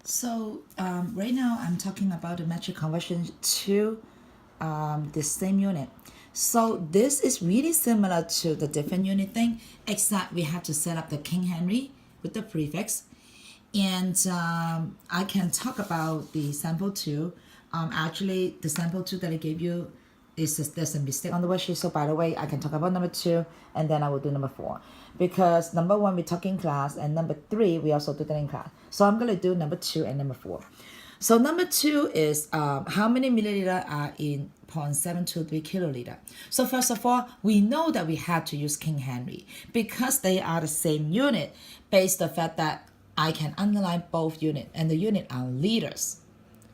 So right now I'm talking about the metric conversion to the same unit. So this is really similar to the different unit thing, except we have to set up the King Henry with the prefix. And I can talk about the sample two. Actually, the sample two that I gave you is just, there's a mistake on the worksheet. So by the way, I can talk about number two, and then I will do number four. Because number one, we talk in class, and number three, we also do that in class. So I'm going to do number two and number four. So number two is how many milliliter are in 0.723 kiloliter. So first of all, we know that we had to use King Henry because they are the same unit based on the fact that I can underline both unit and the unit are liters.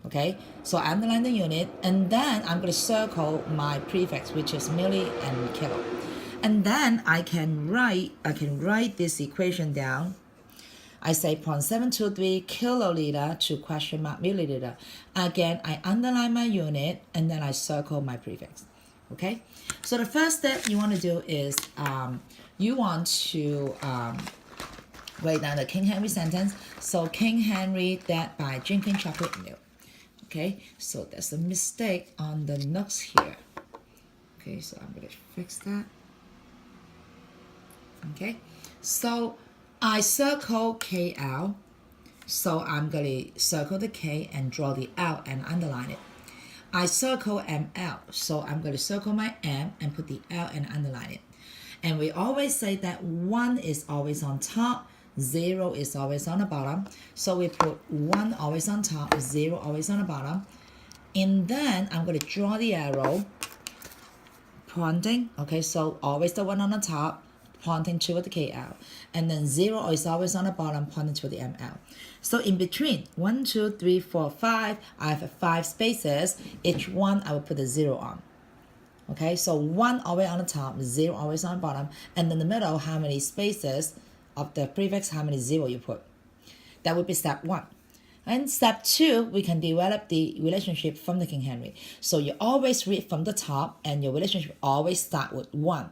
Okay, so I underline the unit and then I'm going to circle my prefix, which is milli and kilo. And then I can write this equation down. I say 0.723 kiloliter to question mark milliliter. Again, I underline my unit and then I circle my prefix. Okay, so the first step you want to do is you want to write down the King Henry sentence. So King Henry dead by drinking chocolate milk. Okay, so there's a mistake on the notes here. Okay, so I'm going to fix that. Okay, so I circle KL. So I'm going to circle the K and draw the L and underline it. I circle ML. So I'm going to circle my M and put the L and underline it. And we always say that 1 is always on top, 0 is always on the bottom. So we put 1 always on top, 0 always on the bottom. And then I'm going to draw the arrow pointing. Okay, so always the 1 on the top, pointing toward the KL. And then 0 is always on the bottom, pointing toward the ML. So in between 1, 2, 3, 4, 5, I have 5 spaces. Each one I will put a 0 on. Okay, so 1 always on the top, 0 always on the bottom, and in the middle, how many spaces of the prefix, how many 0 you put. That would be step 1. And step 2, we can develop the relationship from the King Henry. So you always read from the top, and your relationship always start with 1.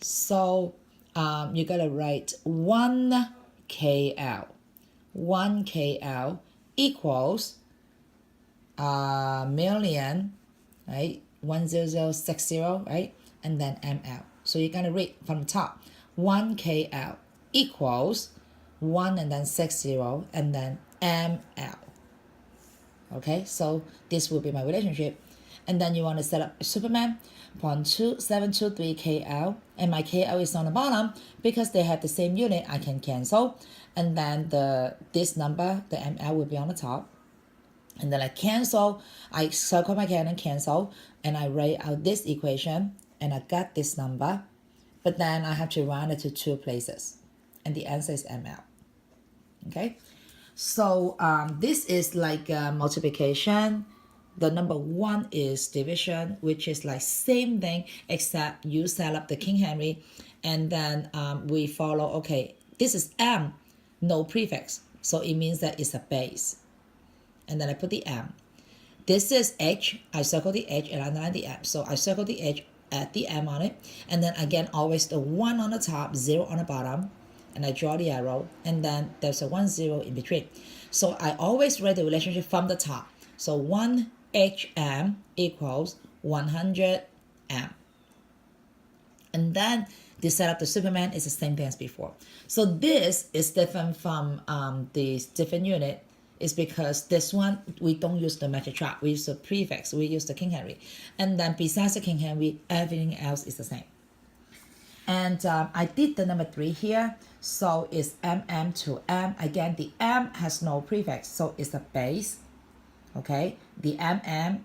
So you gotta write 1 KL. 1 KL equals million, right? 10060, right? And then ML. So you're going to read from the top. 1 KL equals 1 and then 60 and then ML. Okay, so this will be my relationship. And then you want to set up Superman, 0.2723 KL. And my KL is on the bottom because they have the same unit, I can cancel. And then this number, the ML, will be on the top. And then I cancel, I circle my can and cancel, and I write out this equation, and I got this number, but then I have to round it to 2 places, and the answer is ML. Okay, so this is like multiplication. The number 1 is division, which is like same thing, except you set up the King Henry, and then we follow, okay, this is M, no prefix, so it means that it's a base. And then I put the M. This is H. I circle the H and underline the M. So I circle the H, add the M on it. And then again, always the 1 on the top, 0 on the bottom. And I draw the arrow. And then there's a 1, 0 in between. So I always write the relationship from the top. So 1 HM equals 100 M. And then the setup the Superman is the same thing as before. So this is different from the different unit. Is because this one, we don't use the metric chart. We use the prefix. We use the King Henry. And then besides the King Henry, everything else is the same. And I did the number 3 here. So it's MM to M. Again, the M has no prefix. So it's a base. Okay. The MM.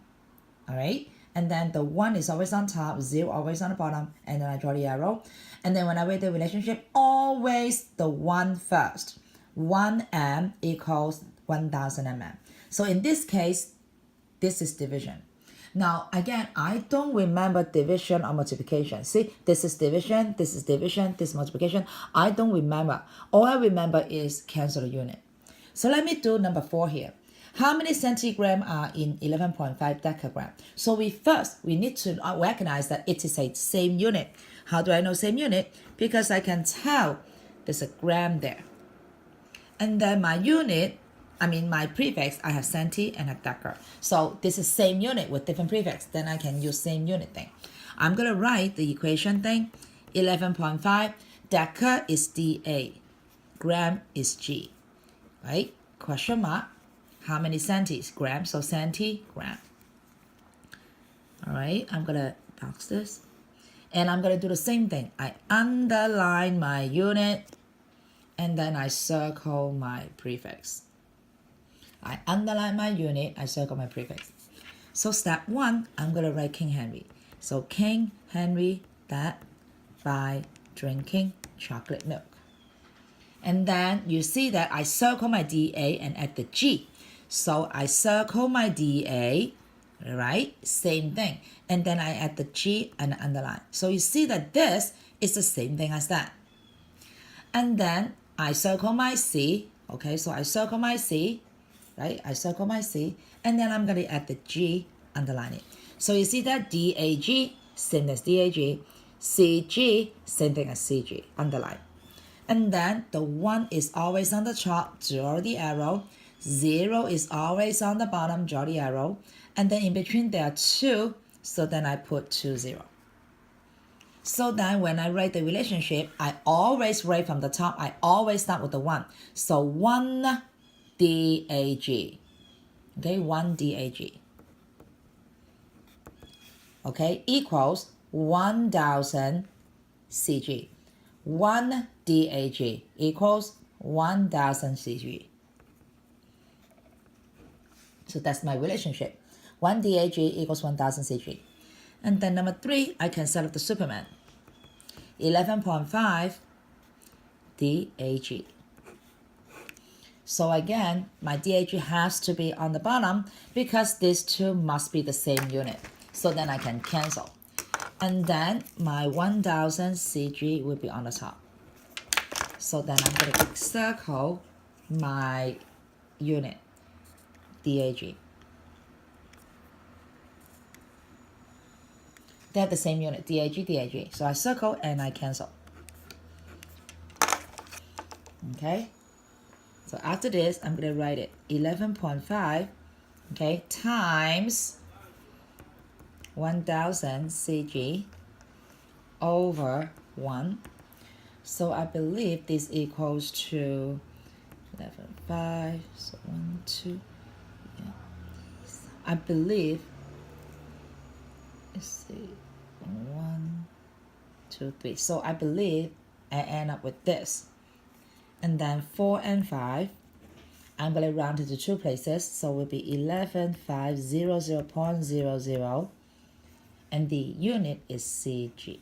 All right. And then the 1 is always on top. 0 always on the bottom. And then I draw the arrow. And then when I write the relationship, always the 1 first. 1M equals 1000 mm. So in this case, this is division. Now, again, I don't remember division or multiplication. See, this is division, this is division, this is multiplication. I don't remember. All I remember is cancel the unit. So let me do number 4 here. How many centigram are in 11.5 decagram? So we need to recognize that it is a same unit. How do I know same unit? Because I can tell there's a gram there. And then my unit my prefix, I have centi and have deca. So this is same unit with different prefix. Then I can use same unit thing. I'm going to write the equation thing. 11.5, deca is DA, gram is G, right? Question mark, how many centis? Gram, so centi, gram. All right, I'm going to box this. And I'm going to do the same thing. I underline my unit, and then I circle my prefix. I underline my unit, I circle my prefix. So step 1, I'm going to write King Henry. So King Henry that by drinking chocolate milk. And then you see that I circle my DA and add the G. So I circle my DA, right? Same thing. And then I add the G and underline. So you see that this is the same thing as that. And then I circle my C. Okay, so I circle my C, right? I circle my C. And then I'm going to add the G, underline it. So you see that DAG, same as DAG. CG, same thing as CG, underline. And then the 1 is always on the top, draw the arrow. 0 is always on the bottom, draw the arrow. And then in between there are 2, so then I put 2, 0. So then when I write the relationship, I always write from the top. I always start with the 1. So 1 DAG. Okay, 1 DAG. Okay, equals 1,000 CG. 1 DAG equals 1,000 CG. So that's my relationship. 1 DAG equals 1,000 CG. And then number 3, I can set up the Superman. 11.5 DAG. So again, my DAG has to be on the bottom because these two must be the same unit. So then I can cancel. And then my 1,000 CG will be on the top. So then I'm going to circle my unit, DAG. They have the same unit, DAG, DAG. So I circle and I cancel. Okay? So after this, I'm going to write it 11.5, okay, times 1,000 CG over 1. So I believe this equals to 11.5, so 1, 2, yeah. I believe, let's see, 1, 2, 3. So I believe I end up with this. And then 4 and 5, I'm going to round it to 2 places. So it will be 11,500.00. And the unit is CG.